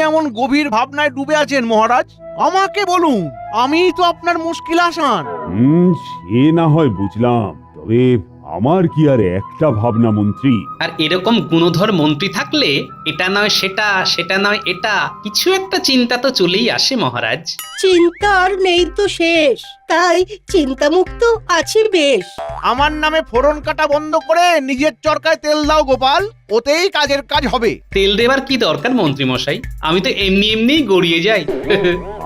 এমন গভীর ভাবনায় ডুবে আছেন মহারাজ? আমাকে বলুন, আমিই তো আপনার মুশকিল আসান। সে না হয় বুঝলাম, তবে আমার কি আর একটা ভাবনা মন্ত্রী? আর এরকম গুণধর মন্ত্রী থাকলে এটা নয় সেটা, সেটা নয় এটা, কিছু একটা চিন্তা তো চলেই আসে মহারাজ। চিন্তা আর নেই তো শেষ, তাই চিন্তামুক্ত আছি বেশ। আমার নামে ফোড়ন কাটা বন্ধ করে নিজের চরকায় তেল দাও গোপাল, ওতেই কাজের কাজ হবে। তেল দেবার কি দরকার মন্ত্রী মশাই, আমি তো এমনি এমনিই গড়িয়ে যাই।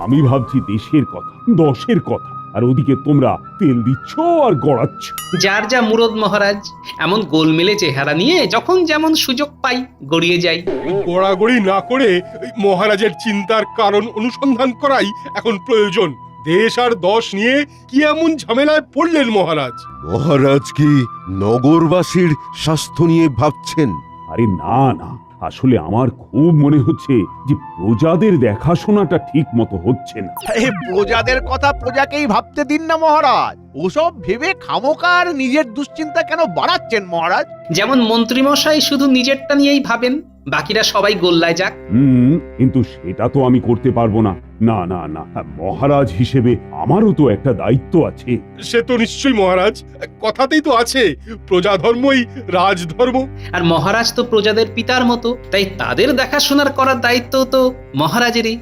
আমি ভাবছি দেশের কথা, দশের কথা, আর ওদিকে তোমরা তেল দিচ্ছ আর গড়াচ্ছ। যার যা মুরদ মহারাজ, এমন গোলমেলে চেহারা নিয়ে যখন যেমন সুযোগ পাই গড়িয়ে যাই। গড়াগড়ি না করে ওই মহারাজের চিন্তার কারণ অনুসন্ধান করাই এখন প্রয়োজন। দেশ আর দশ নিয়ে কি এমন ঝামেলায় পড়লেন মহারাজ? মহারাজ কি নগরবাসীর স্বাস্থ্য নিয়ে ভাবছেন? আরে না না, আসলে আমার খুব মনে হচ্ছে যে প্রজাদের দেখাশোনাটা ঠিক মতো হচ্ছে না। এই প্রজাদের কথা প্রজাকেই ভাবতে দিন না মহারাজ, ওসব ভেবে খামোকার নিজের দুশ্চিন্তা কেন বাড়াচ্ছেন মহারাজ? যেমন মন্ত্রী মশাই শুধু নিজেরটা নিয়েই ভাবেন, বাকিরা সবাই গোল্লায় যাক। কিন্তু সেটা তো আমি করতে পারবো না। না না না, মহারাজ হিসেবে আমারও তো একটা দায়িত্ব আছে। সে তো নিশ্চয়ই মহারাজ, কথাতেই তো আছে প্রজাধর্মই রাজধর্ম। আর মহারাজ তো প্রজাদের পিতার মতো, তাই তাদের দেখাশোনার করার দায়িত্ব তো মহারাজেরই।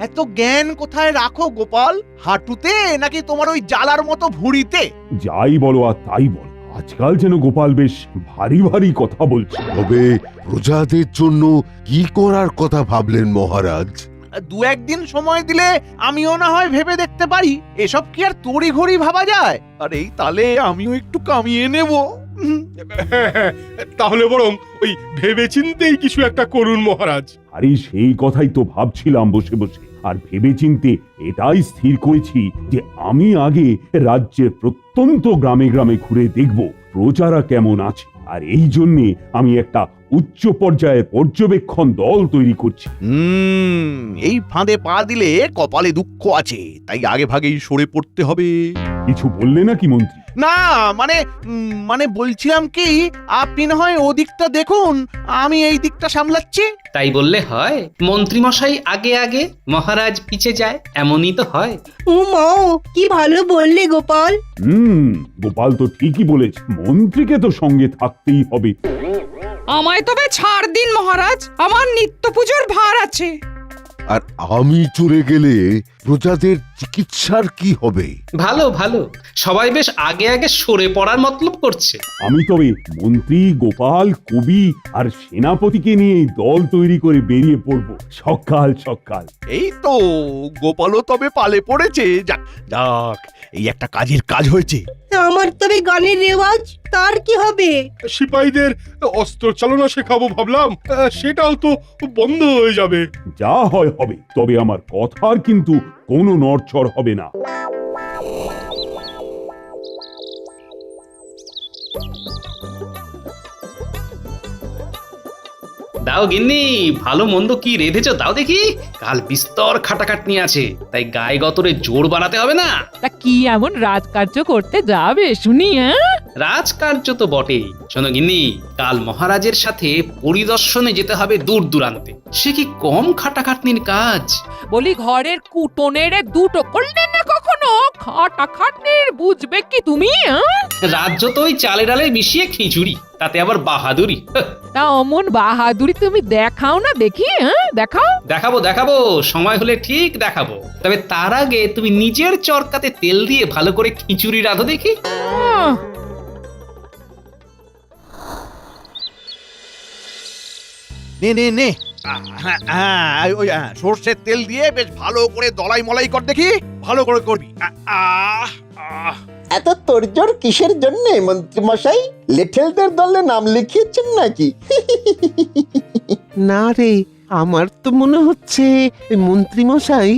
এত জ্ঞান কোথায় রাখো গোপাল? হাঁটুতে নাকি তোমার ওই জালার মতো ভুঁড়িতে? যাই বলো আর তাই বলো, আজকাল যেন গোপাল বেশ ভারী ভারী কথা বলছে। তবে প্রজাদের জন্য কি করার কথা ভাবলেন মহারাজ? দু একদিন সময় দিলে আমিও না হয় ভেবে দেখতে পারি। এসব কি আর তড়ি ঘড়ি ভাবা যায়? আর এই তালে আমিও একটু কামিয়ে নেব। তাহলে বরং ওই ভেবেচিন্তেই কিছু একটা করুন মহারাজ। আরে সেই কথাই তো ভাবছিলাম বসে বসে, আর ভেবেচিন্তে এটাই স্থির করেছি যে আমি আগে রাজ্যের প্রত্যন্ত গ্রামে গ্রামে ঘুরে দেখব প্রজারা কেমন আছে, আর এই জন্যে আমি একটা উচ্চ পর্যায়ের পর্যবেক্ষণ দল তৈরি করছি। এই ফাঁদে পা দিলে কপালে দুঃখ আছে, তাই আগে ভাগেই সরে পড়তে হবে। কিছু বললে নাকি মন্ত্রী? না মানে বলছিলাম কি, আপনি না হয় ওদিকটা দেখুন, আমি এই দিকটা সামলাচ্ছি। তাই বললে হয়? মন্ত্রী মশাই আগে আগে, মহারাজ পিছে যায়, এমনই তো হয়। মাও কি ভালো বললে গোপাল। গোপাল তো ঠিকই বলেছে, মন্ত্রীকে তো সঙ্গে থাকতেই হবে। আমায় তবে ছাড় দিন মহারাজ, আমার নিত্য পুজোর ভার আছে। আর আমি চলে গেলে প্রজাদের চিকিৎসার কি হবে? ভালো ভালো, সবাই বেশ আগে আগে সরে পড়ার মতলব করছে। আমি তবে মন্ত্রী, গোপাল, কবি আর সেনাপতিকে নিয়ে দল তৈরি করে বেরিয়ে পড়বো সকাল সকাল। এই তো গোপালও তবে পালে পড়েছে। যাক যাক, এই একটা কাজের কাজ হয়েছে। আমার তবে গানের রেওয়াজ, তার কি হবে? সিপাহীদের অস্ত্র চালনা শেখাবো ভাবলাম, সেটাও তো বন্ধ হয়ে যাবে। যা হয় হবে, তবে আমার কথার কিন্তু কোনো নড়চড় হবে না। দাও গিন্নি, ভালো মন্দ কি রেঁধেছো দাও দেখি। কাল বিস্তর খাটাখাটনি আছে, তাই গায়ে গতরে জোর বাড়াতে হবে না। তা কি এমন রাজকার্য করতে যাবে শুনি? রাজকার্য তো বটেই। শোনো গিন্নি, কাল মহারাজের সাথে পরিদর্শনে যেতে হবে দূর দূরান্তে। সে কি কম খাটাখাটনির কাজ? বলি ঘরের কুটনের দুটো করলে না কখনো খাটাখাটনির বুঝবে কি তুমি? রাজ্য তো ওই চালে ডালে মিশিয়ে খিচুড়ি, তাতে আবার বাহাদুরি। তা অমন বাহাদুরি তুমি দেখাও না দেখি। দেখাও। দেখাবো দেখাবো, সময় হলে ঠিক দেখাবো। তবে তার আগে তুমি নিজের চরকাতে তেল দিয়ে ভালো করে খিচুড়ি রাঁধো দেখি। নে ওই সর্ষের তেল দিয়ে বেশ ভালো করে দলাই মলাই কর দেখি, ভালো করে করবি। এত তোড়জোড় কিসের জন্য মন্ত্রী মশাই? লেঠেলদের দলে নাম লিখিয়েছেন নাকি? না রে, আমার তো মনে হচ্ছে মন্ত্রী মশাই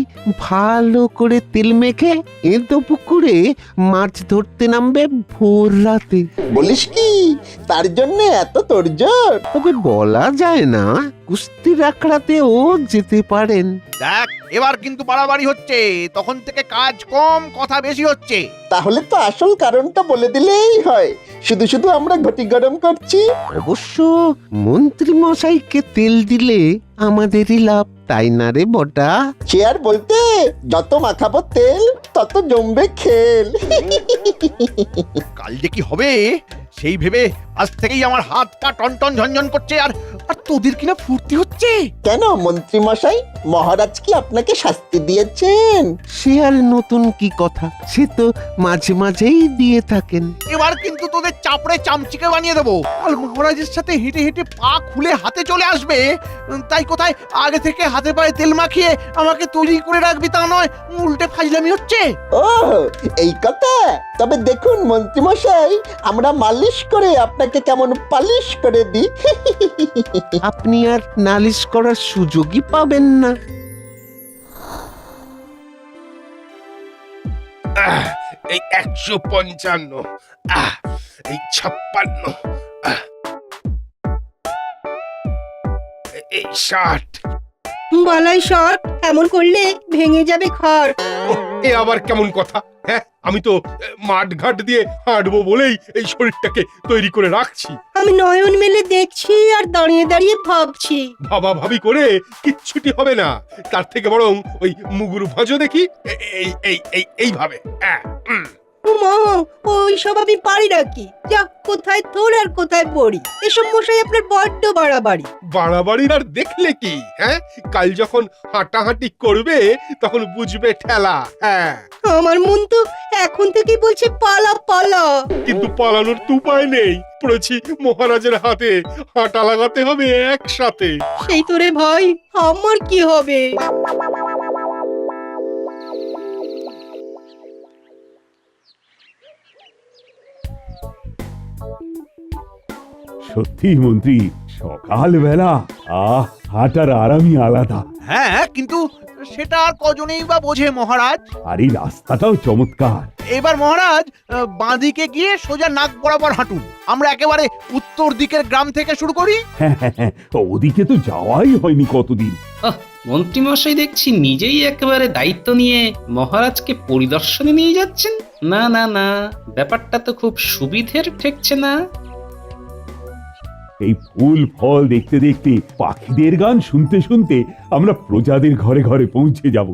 ভালো করে তেল মেখে এঁদো পুকুরে মাছ ধরতে নামবে ভোর রাতে। বলিস কি, তার জন্য এত তোড়জোড়? তবে বলা যায় না, কুস্তির আখড়াতেও যেতে পারেন। দেখ, এবার কিন্তু বাড়াবাড়ি হচ্ছে, তখন থেকে কাজ কম কথা বেশি হচ্ছে। তাহলে তো আসল কারণটা বলে দিলেই হয়, শুধু শুধু আমরা ঘটি গরম করছি। অবশ্য মন্ত্রী মশাইকে তেল দিলে আমাদেরই লাভ, তাই না রে বটা? চেয়ার বলতে যত মাখাবো তেল তত জমবে খেল। কাল যে কি হবে সেই ভেবে আজ থেকেই আমার হাত পা টনটন ঝনঝন করছে। আর আর তোদের কিনা ফুর্তি হচ্ছে। কেন মন্ত্রী মশাই, মহারাজ কি আপনাকে শাস্তি দিয়েছেন? সে আর নতুন কি কথা, সে তো মাঝে মাঝেই দিয়ে থাকেন। এবার কিন্তু তোদের চাপড়ে চামচিকে বানিয়ে দেবো। কাল মহারাজের সাথে হেঁটে হেঁটে পা খুলে হাতে চলে আসবে। তাই কোথায় আগে থেকে হাতে পায়ে তেল মাখিয়ে আমাকে তৈরি করে রাখবি তা নয়, উল্টে ফাজলামি হচ্ছে। ও এই কথা, তবে দেখুন মন্ত্রী মশাই, আমরা মালিশ করে আপনাকে কেমন পালিশ করে দিই। আপনি আর নালিশ করার সুযোগই পাবেন না। এই 155, এই 56, এই 60। বালাই শট এমন করলে ভেঙে যাবে ঘর। এ আবার কেমন কথা? হ্যাঁ, আমি তো মাঠ ঘাট দিয়ে হাঁটবো বলেই এই শরীরটাকে তৈরি করে রাখছি। আমি নয়ন মেলে দেখছি আর দাঁড়িয়ে দাঁড়িয়ে ভাবছি। ভাবাভাবি করে কিচ্ছুটি হবে না, তার থেকে বরং ওই মুগুর ভাঁজো দেখি। এইভাবে। মা, ওই সব আমি পারি নাকি? যা, কোথায় তোর আর কোথায় বড়ি? এসব মশাই আপনার বড্ড বাড়াবাড়ি। বাড়াবাড়ির আর দেখলে কি? হ্যাঁ, কাল যখন হাঁটাহাঁটি করবে তখন বুঝবে ঠেলা। হ্যাঁ, আমার মন তো এখন থেকেই বলছে পালা পালা। কিন্তু পালানোর তো উপায় নেই, পড়েছি মহারাজের হাতে। হাঁটা লাগাতে হবে একসাথে। সেই তোরে ভাই, আমার কি হবে? সত্যি মন্ত্রী, সকালবেলা হাঁটার আরামই আলাদা। হ্যাঁ, কিন্তু সেটা আর কজনেই বা বোঝে মহারাজ। আর এই রাস্তাটাও চমৎকার। এবার মহারাজ বাঁদিকে গিয়ে সোজা নাক বরাবর হাঁটুন। আমরা একেবারে উত্তর দিকের গ্রাম থেকে শুরু করি। হ্যাঁ, ওদিকে তো যাওয়াই হয়নি কতদিন। মন্ত্রীমশাই দেখছি নিজেই একেবারে দায়িত্ব নিয়ে মহারাজকে পরিদর্শনে নিয়ে যাচ্ছেন। না না না, ব্যাপারটা তো খুব সুবিধের ঠেকছে না। এই ফুল ফল দেখতে দেখতে, পাখিদের গান শুনতে শুনতে আমরা প্রজাদের ঘরে ঘরে পৌঁছে যাব।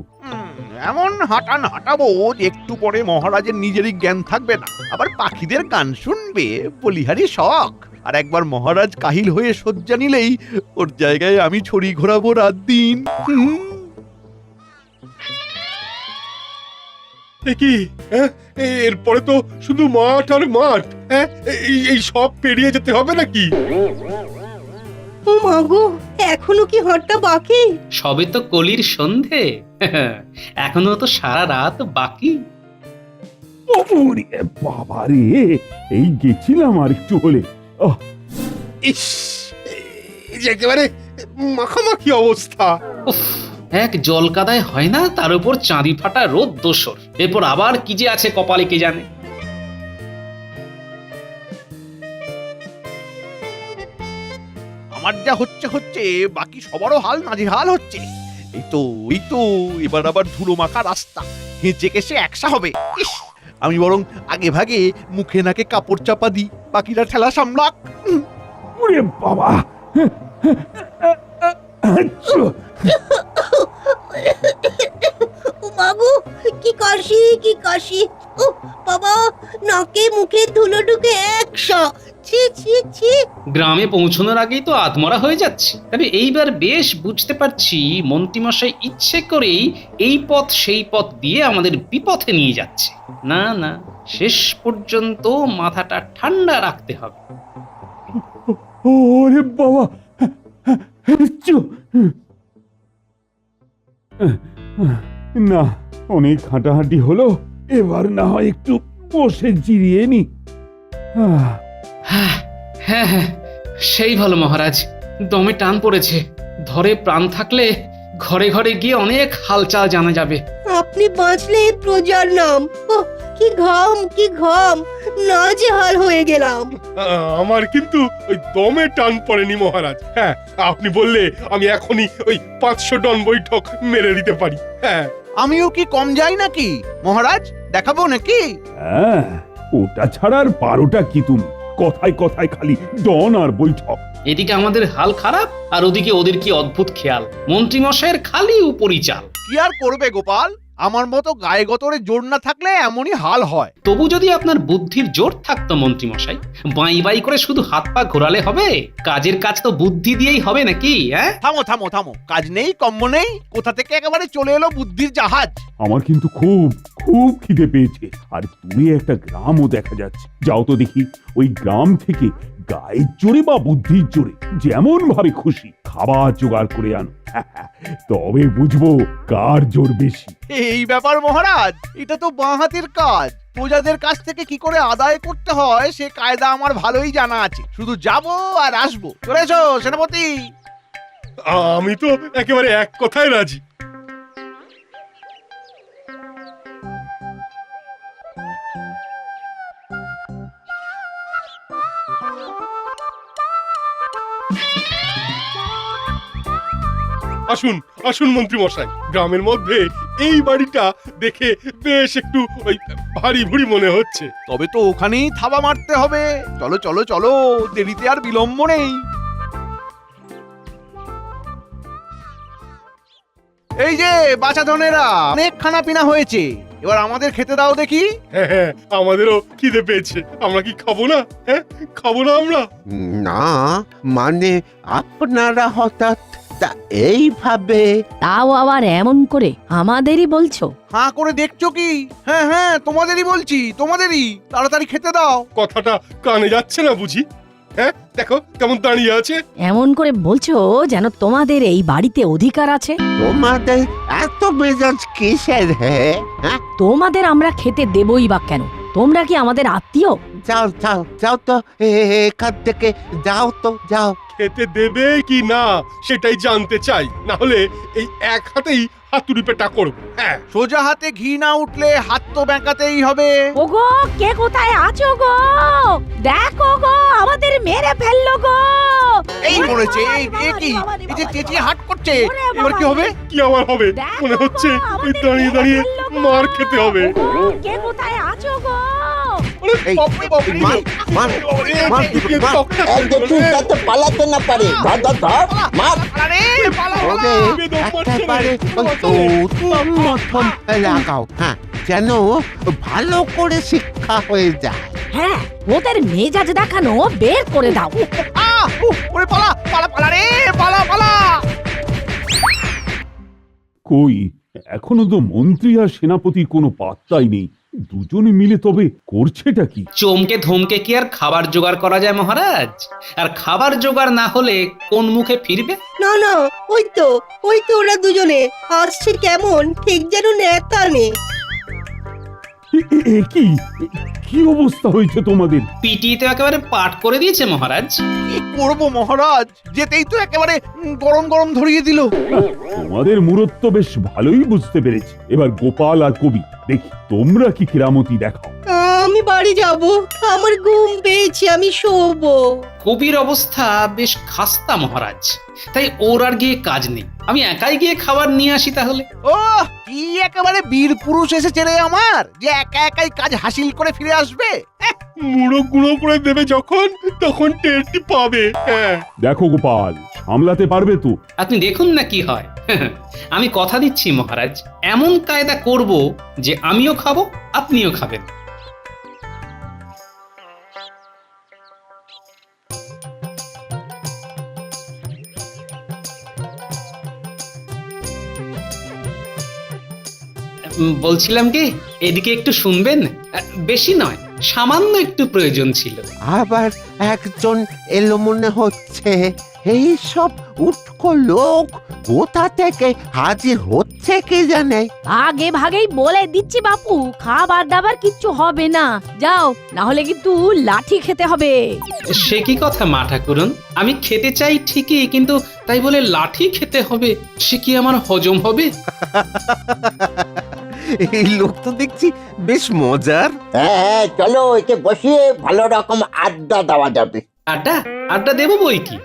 এমন হাঁটান হাঁটাবো যে একটু পরে মহারাজের নিজেরই জ্ঞান থাকবে না। আবার পাখিদের গান শুনবে বলিহারি শখ। আর একবার মহারাজ কাহিল হয়ে শয্যা নিলেই ওর জায়গায় আমি ছড়ি ঘোরাবো রাত দিন। কি এরপরে তো শুধু মাঠ আর মাঠ। হ্যাঁ, এই সব পেরিয়ে যেতে হবে নাকি? ও মাগো, এখনো কি হাঁটটা বাকি? সবে তো কলির সন্ধে, এখনো তো সারা রাত বাকি। ওরে বাবা রে, এই গেছিলাম আর একটু হলে। ইস, এই যে একেবারে মাখামাখি অবস্থা। উফ, এক জল কাদায় হয় না, তার উপর চাঁদি ফাটা রোদ দোসর। এরপর আবার কি যে আছে কপালে কে জানে। আমার যা হচ্ছে হচ্ছে, বাকি সবারও হাল নাজেহাল হচ্ছে। এই তো এবার আবার ধুলো মাখা রাস্তা, হেঁচে কেসে একসা হবে। ইস, আমি বরং আগে ভাগে মুখে নাকে কাপড় চাপা দিই, বাকিরা ঠেলা সামলাক। ওরে বাবা, ও মাগো, কি কাশি কি কাশি! ও বাবা, নাকে মুখে ধুলো ঢুকে একশো। ছি ছি ছি! গ্রামে পৌঁছানোর আগেই তো আধমরা হয়ে যাচ্ছে। তবে এইবার বেশ বুঝতে পারছি মন্ত্রীমশাই ইচ্ছে করেই এই পথ সেই পথ দিয়ে আমাদের বিপথে নিয়ে যাচ্ছে। না না, শেষ পর্যন্ত মাথাটা ঠান্ডা রাখতে হবে। ওরে বাবা, না, অনেক হাঁটাহাঁটি হলো, এবার না হয় একটু বসে জিরিয়ে নি। হ্যাঁ হ্যাঁ হ্যাঁ, সেই ভালো মহারাজ, দমে টান পড়েছে। ধরে প্রাণ থাকলে ঘরে ঘরে গিয়ে অনেক হালচাল জানা যাবে। আপনি বাঁচলে প্রজার নাম। ও কি ঘাম কি ঘাম, নাজেহাল হয়ে গেলাম। আমার কিন্তু ওই দমে টান পড়েনি মহারাজ। হ্যাঁ, আপনি বললে আমি এখনই ওই 500 টন বৈঠক মেরে দিতে পারি। হ্যাঁ, আমিও কি কম যাই নাকি মহারাজ? দেখাবো নাকি? হ্যাঁ, ওটা ছাড়া আর 12টা কি তুমি? কথায় কথায় খালি ডন আর বৈঠক। এদিকে আমাদের হাল খারাপ আর ওদিকে ওদের কি অদ্ভুত খেয়াল, মন্ত্রী মশাইয়ের খালি উপরি চাল। কি আর করবে গোপাল, আমার মতো গায়ে গতরে জোর না থাকলে এমনই হাল হয়। তবু যদি আপনার বুদ্ধির জোর থাকতো মন্ত্রী মশাই, বাই বাই করে শুধু হাত পা ঘোরালে হবে? কাজের কাজ তো বুদ্ধি দিয়েই হবে নাকি? হ্যাঁ, থামো থামো থামো, কাজ নেই কম্ম নেই, কোথা থেকে একেবারে চলে এলো বুদ্ধির জাহাজ। আমার কিন্তু খুব খুব খিদে পেয়েছে, আর দূরে একটা গ্রামও দেখা যাচ্ছে। যাও তো দেখি ওই গ্রাম থেকে গায়ের জোরে বা বুদ্ধির জোরে যেমন ভাবে খুশি খাবার জোগাড় করে আনো, তবে বুঝবো কার জোর বেশি। এই ব্যাপার মহারাজ, এটা তো বাঁ হাতের কাজ। প্রজাদের কাছ থেকে কি করে আদায় করতে হয় সে কায়দা আমার ভালোই জানা আছে। শুধু যাবো আর আসবো। চলে এসো সেনাপতি। আমি তো একেবারে এক কথায় রাজি। আসুন আসুন মন্ত্রী মশাই, গ্রামের মধ্যে এই বাড়িটা দেখে বেশ একটু ওই ভারী ভুরি মনে হচ্ছে। তবে তো ওখানেই থাবা মারতে হবে। চলো চলো চলো, দেরিতে আর বিলম্ব নেই। এই যে বাছাধনেরা, অনেক খানা পিনা হয়েছে, এবার আমাদের খেতে দাও দেখি। হ্যাঁ হ্যাঁ, আমাদেরও খিদে পেয়েছে। আমরা কি খাবো না? হ্যাঁ, খাবো না আমরা? না মানে আপনারা হঠাৎ তা এইভাবে? তাও আবার এমন করে আমাদেরই বলছো? হাঁ করে দেখছো কি? হ্যাঁ হ্যাঁ, তোমাদেরই বলছি, তোমাদেরই। তাড়াতাড়ি খেতে দাও। কথাটা কানে যাচ্ছে না বুঝি? হ্যাঁ, দেখো কেমন দাঁড়িয়ে আছে। এমন করে বলছো যেন তোমাদের এই বাড়িতে অধিকার আছে। তোমাদের এত মেজাজ কিসের? হ্যাঁ, তোমাদের আমরা খেতে দেবই বা কেন? তোমরা কি আমাদের আত্মীয়? যাও যাও যাও তো এখান থেকে, যাও তো যাও। খেতে দেবে কি না সেটাই জানতে চাই, না হলে এই এক হাতেই হাতুড়ি পেটা করব। হ্যাঁ, সোজা হাতে ঘি না উঠলে হাত তো বেঁকাতেই হবে। ওগো, কে কোথায় আছো গো? দেখো গো, আমাদের মেরে ফেললো গো। এই মরেছে, এই কি? এই যে চেঁচিয়ে হাট করছে, এবার কি হবে? কি আবার হবে? মনে হচ্ছে এই দাঁড়িয়ে দাঁড়িয়ে মার খেতে হবে। কে কোথায় আছো গো? এই, মার, মার, মার, মার। এই দেখুন যাতে পালাতে না পারে। ধর ধর ধর, মার। আরে পালা ওরে একেবারে প্রথম লাগাও, হ্যাঁ, যেন ভালো করে শিক্ষা হয়ে যায়। হ্যাঁ, ওদের মেজাজ দেখানো বের করে দাও। ওরে পালা পালা পালা রে, পালা পালা। কই এখনো তো মন্ত্রী আর সেনাপতির কোনো পাত্তাই নেই। দুজনে মিলে তবে করছেটা কি? চমকে ধমকে কি আর খাবার জোগাড় করা যায় মহারাজ? আর খাবার জোগাড় না হলে কোন মুখে ফিরবে? না না, ওই তো ওরা দুজনে আসছে কেমন ঠিক যেন নেতা নেই। কি কি অবস্থা হয়েছে তোমাদের? পিটি তো একেবারে পাঠ করে দিয়েছে মহারাজ। কি করবো মহারাজ, যেতেই তো একেবারে গরম গরম ধরিয়ে দিল। তোমাদের মূরত্ব বেশ ভালোই বুঝতে পেরেছি। এবার গোপাল আর কবি, দেখি তোমরা কি কেরামতি দেখাও। আমি বাড়ি যাব, আমার ঘুম পেয়েছে, আমি শোবো। কবির অবস্থা বেশ খাস্তা মহারাজ, তাই ওর আর গিয়ে কাজ নেই। আমি একাই গিয়ে খাবার নিয়ে আসি তাহলে। ও কি একেবারে বীর পুরুষ এসেছে রে আমার, যে একা একাই কাজ হাসিল করে ফিরে আসবে। মুড়ো গুঁড়ো করে দেবে যখন, তখন টেরটি পাবে। হ্যাঁ, দেখো গোপাল, সামলাতে পারবে তো? আপনি দেখুন না কি হয়। আমি কথা দিচ্ছি মহারাজ, এমন কায়দা করব যে আমিও খাবো, আপনিও খাবেন। বলছিলাম কি, এদিকে একটু শুনবেন? বেশি নয়, সামান্য একটু প্রয়োজন ছিল। আবার একজন এলো মনে হচ্ছে। এই সব উটকো লোক কোথা থেকে হাজির হচ্ছে কে জানে। আগে ভাগেই বলে দিচ্ছি বাপু, খাবার দাবার কিচ্ছু হবে না। যাও, না হলে কিন্তু লাঠি খেতে হবে। সে কি কথা মা ঠাকুরন, আমি খেতে চাই ঠিকই, কিন্তু তাই বলে লাঠি খেতে হবে, সে কি আমার হজম হবে? এই লোক তো দেখছি বেশ মজার। হ্যাঁ, চলো একে বসিয়ে ভালো রকম আড্ডা দেওয়া যাবে। আড্ডা আড্ডা দেবো বই কি।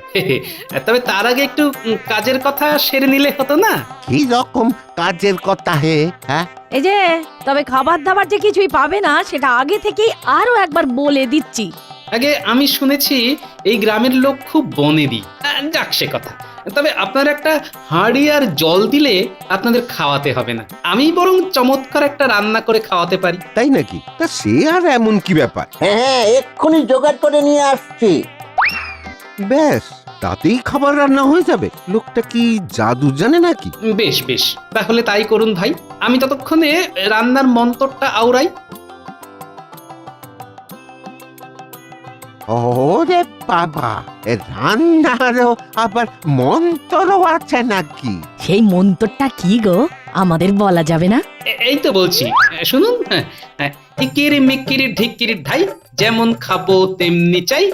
তবে তার আগে একটু কাজের কথা সেরে নিলে হতো না? কি রকম কাজের কথা হে? হ্যাঁ, এই যে, তবে খাবার দাবার যে কিছুই পাবে না সেটা আগে থেকেই আরো একবার বলে দিচ্ছি। আগে আমি শুনেছি এই গ্রামের লোক খুব বনেদি। যাক সে কথা, তবে আপনার একটা হাঁড়ি আর জল দিলে আপনাদের খাওয়াতে হবে না, আমি বরং চমৎকার একটা রান্না করে খাওয়াতে পারি। তাই নাকি? তা সে আর এমন কি ব্যাপার? হ্যাঁ হ্যাঁ, এক্ষুনি জোগাড় করে নিয়ে আসছি। ব্যাস, তাতেই খাবার রান্না হয়ে যাবে? লোকটা কি জাদু জানে নাকি? বেশ বেশ, তাহলে তাই করুন ভাই, আমি ততক্ষণে রান্নার মন্তরটা আওড়াই। ওরে বাবা, রান্নারও আবার মন্ত্রও আছে নাকি? সেই মন্তরটা কি গো, আমাদের বলা যাবে না? এই তো বলছি, শুনুন। ইকিরি মিকিরি ঢিকিরি ঢাই, যেমন খাবো তেমনি চাই।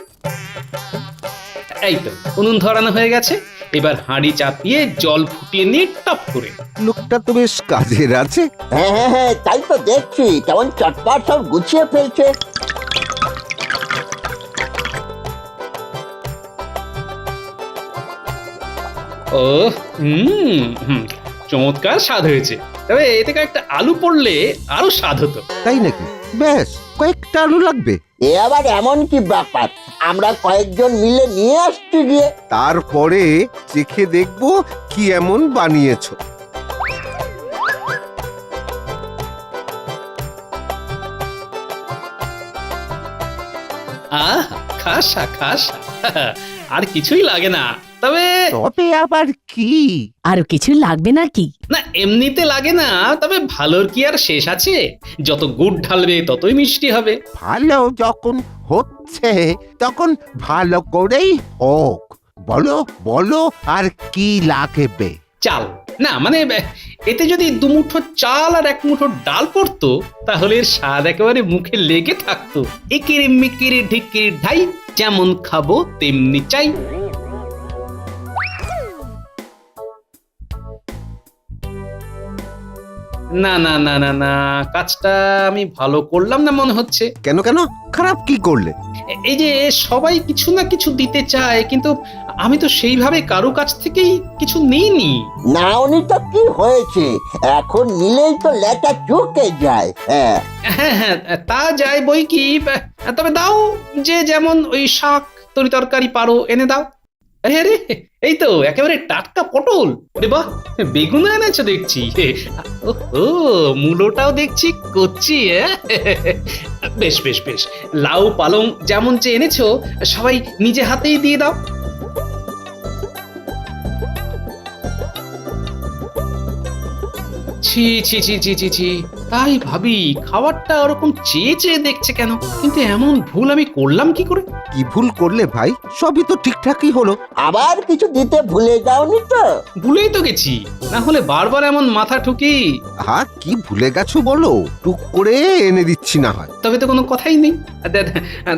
এই তো উনুন ধরানো হয়ে গেছে, এবার হাঁড়ি চাপিয়ে জল ফুটিয়ে নিয়ে টপ করে। লোকটা তো বেশ কাজের আছে। হ্যাঁ হ্যাঁ হ্যাঁ, তাই তো দেখছি, কেমন চটপট সব গুছিয়ে ফেলছে। ও চমৎকার স্বাদ হয়েছে, তবে এতে একটা আলু পড়লে আরো স্বাদ হতো। তাই নাকি? বেশ, কয়েকটা আলু লাগবে। এ আবার এমন কি ব্যাপার, আমরা কয়েকজন মিলে নিয়ে আসছি গিয়ে। তারপরে চেখে দেখবো কি এমন বানিয়েছো। আহ, খাসা খাসা, আর কিছুই লাগে না। তবে তবে আবার কি? আরো কিছু লাগবে নাকি? না, এমনিতে লাগে না, তবে ভালোর কি আর শেষ আছে? যত গুড় ঢালবে ততই মিষ্টি হবে। ভালো যখন হচ্ছে তখন ভালো করেই হোক। বলো বলো, আর কি লাগবে? চাল না, মানে এতে যদি দুমুঠো চাল আর এক মুঠো ডাল পড়তো, তাহলে এর স্বাদ একেবারে মুখে লেগে থাকতো। ইকিরি মিকিরি ঢিকিরি ঢাই, যেমন খাবো তেমনি চাই। না না না না না, কাজটা আমি ভালো করলাম না মনে হচ্ছে। কেন কেন, খারাপ কি করলে? এই যে সবাই কিছু না কিছু দিতে চায়, কিন্তু আমি তো সেইভাবে কারো কাছ থেকেই কিছু নিইনি। নাওনি তো কি হয়েছে, এখন নিলেই তো লেটা চুকে যায়। হ্যাঁ হ্যাঁ হ্যাঁ, তা যায় বই কি, তবে দাও, যে যেমন ওই শাক তরকারি পারো এনে দাও। আরে আরে, এই তো একেবারে টাটকা পটল। আরে বাহ, বেগুন এনেছো দেখছি। ও, মূলোটাও দেখছি করছি। বেশ বেশ বেশ, লাউ পালং যেমন যে এনেছো সবাই নিজে হাতেই দিয়ে দাও। ছি ছি ছি ছি ছি ছি, তাই ভাবি খাবারটা ওরকম চেয়ে চেয়ে দেখছে কেন, কিন্তু এমন ভুল আমি করলাম কি করে? কি ভুল করলে ভাই? সবই তো ঠিকঠাকই হলো। আবার কিছু দিতে ভুলে যাওনি তো? ভুলেই তো গেছি, না হলে বারবার এমন মাথা ঠুকি। কি ভুলে গেছো বলো, টুক করে এনে দিচ্ছি না হয়। তবে তো কোনো কথাই নেই।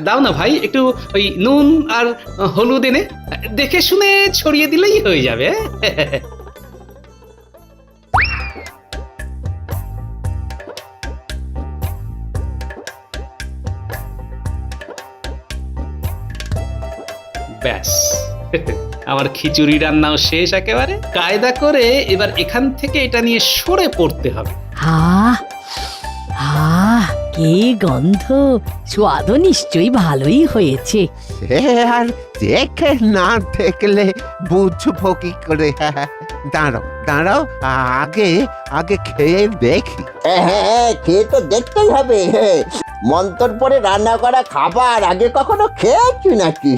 দাও না ভাই, একটু ওই নুন আর হলুদ এনে দেখে শুনে ছড়িয়ে দিলেই হয়ে যাবে। ব্যাস, আমার খিচুড়ি রান্নাও শেষ একেবারে। কায়দা করে এবার এখান থেকে এটা নিয়ে সরে পড়তে হবে। আহ আহ, কি গন্ধ! স্বাদও নিশ্চয়ই ভালোই হয়েছে। সে আর দেখে না দেখলে বুঝবো কি করে? দাঁড়াও দাঁড়াও, আগে আগে খেয়ে দেখি। হ্যাঁ হ্যাঁ, খেয়ে তো দেখতেই হবে। মন্তর পরে রান্না করা খাবার আগে কখনো খেয়েছি নাকি?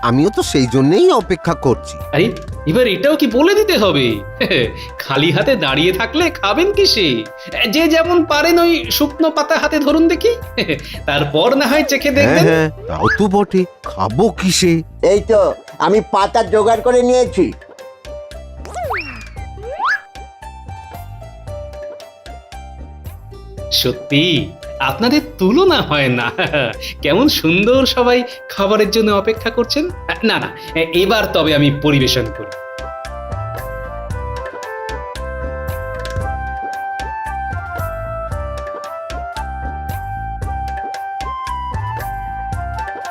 আমিও তো সেই জন্যই অপেক্ষা করছি। আরে এবার এটাও কি বলে দিতে হবে? খালি হাতে দাঁড়িয়ে থাকলে খাবেন কিসে? যে যেমন পারেন ওই শুকনো পাতা হাতে ধরুন দেখি, তারপর না হয় চেখে দেখবেন। হ্যাঁ, তাও তো বটে, খাবো কিসে? এই তো আমি পাতা জোগাড় করে নিয়েছি। সত্যি আপনাদের তুলনা হয় না। কেমন সুন্দর সবাই খাবারের জন্য অপেক্ষা করছেন। না না, এবার তবে আমি পরিবেশন করি।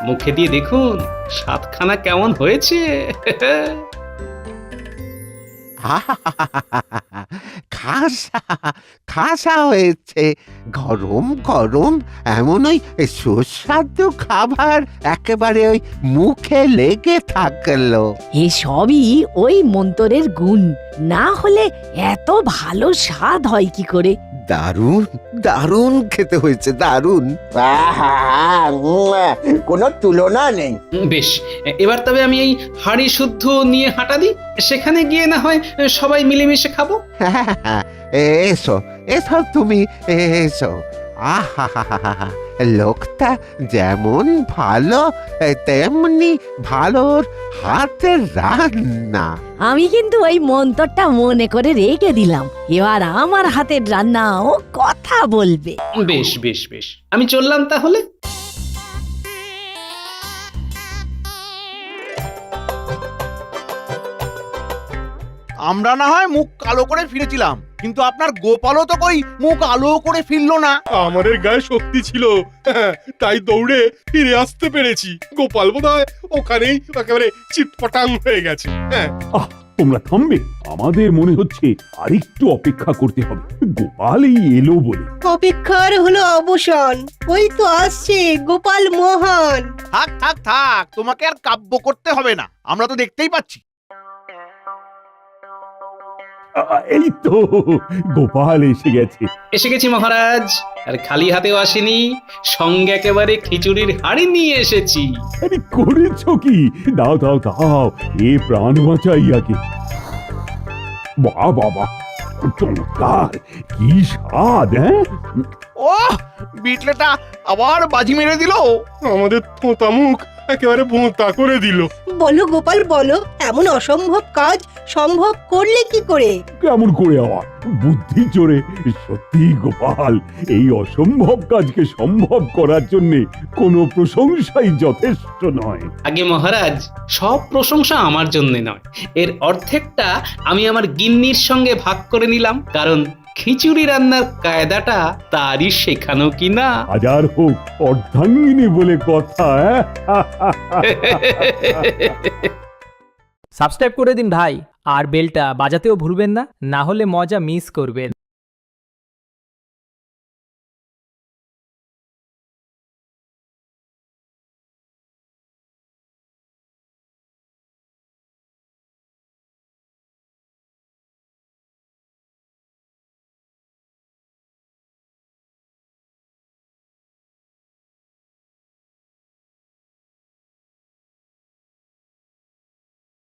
মুখে দিয়ে দেখুন স্বাদখানা কেমন হয়েছে। খাসা খাসা হয়েছে, গরম গরম এমন ওই সুস্বাদু খাবার একেবারে ওই মুখে লেগে থাকলো। এসবই ওই মন্তরের গুণ, না হলে এত ভালো স্বাদ হয় কি করে? দারুণ দারুণ খেতে হয়েছে, দারুণ। আহা, কোনো তুলনা নেই। বেশ, এবার তবে আমি এই হাঁড়ি শুদ্ধ নিয়ে হাঁটা দিই, সেখানে গিয়ে না হয় সবাই মিলেমিশে খাবো। এসো এসো তুমি এসো। আহা, লোকটা যেমন ভালো তেমনি ভালোর হাতের রান্না। আমি কিন্তু ওই মন্তরটা মনে করে রেখে দিলাম, এবার আমার হাতের রান্নাও কথা বলবে। বেশ বেশ বেশ, আমি চললাম তাহলে। আমরা না হয় মুখ কালো করে ফিরেছিলাম, কিন্তু আপনার গোপালও তো কই মুখ আলো করে ফিরলো না। আমাদের গায়ে শক্তি ছিল, তাই দৌড়ে ফিরে আসতে পেরেছি। গোপাল বোধহয় ওখানেই একেবারে চিটপটাং হয়ে গেছে। হ্যাঁ, তোমরা থামবে, আমাদের মনে হচ্ছে আরেকটু অপেক্ষা করতে হবে, গোপাল এই এলো বলে। অপেক্ষার হলো অবসান, ওই তো আসছে গোপাল মহান। থাক থাক থাক, তোমাকে আর কাব্য করতে হবে না, আমরা তো দেখতেই পাচ্ছি। এই তো গোপাল এসে গেছে। এসে গেছি মহারাজ, আর খালি হাতেও আসেনি, সঙ্গে একেবারে খিচুড়ির হাঁড়ি নিয়ে এসেছি। আরে করেছো কি? দাও দাও দাও, এ প্রাণ বাঁচাই আগে। বাহ বাবা, চমৎকার, কি স্বাদ! হ্যাঁ, ও বিটলেটা আবার বাজি মেরে দিল। আমাদের থোঁতা মুখ একেবারে ভোঁতা করে দিল। বলো গোপাল বলো, এমন অসম্ভব কাজ সম্ভব করলে কি করে? কেমন করে আবার বুদ্ধি জোরে? সত্যি গোপাল, এই অসম্ভব কাজকে সম্ভব করার জন্য কোনো প্রশংসাই যথেষ্ট নয়। আগে মহারাজ, সব প্রশংসা আমার জন্য নয়, এর অর্ধেকটা আমি আমার গিন্নির সঙ্গে ভাগ করে নিলাম, কারণ খিচুড়ি রান্নার কায়দাটা তারই শেখানো কিনা। হাজার হোক অর্ধাঙ্গিনী বলে কথা। সাবস্ক্রাইব করে দিন ভাই, আর বেলটা বাজাতেও ভুলবেন না, না হলে মজা মিস করবেন।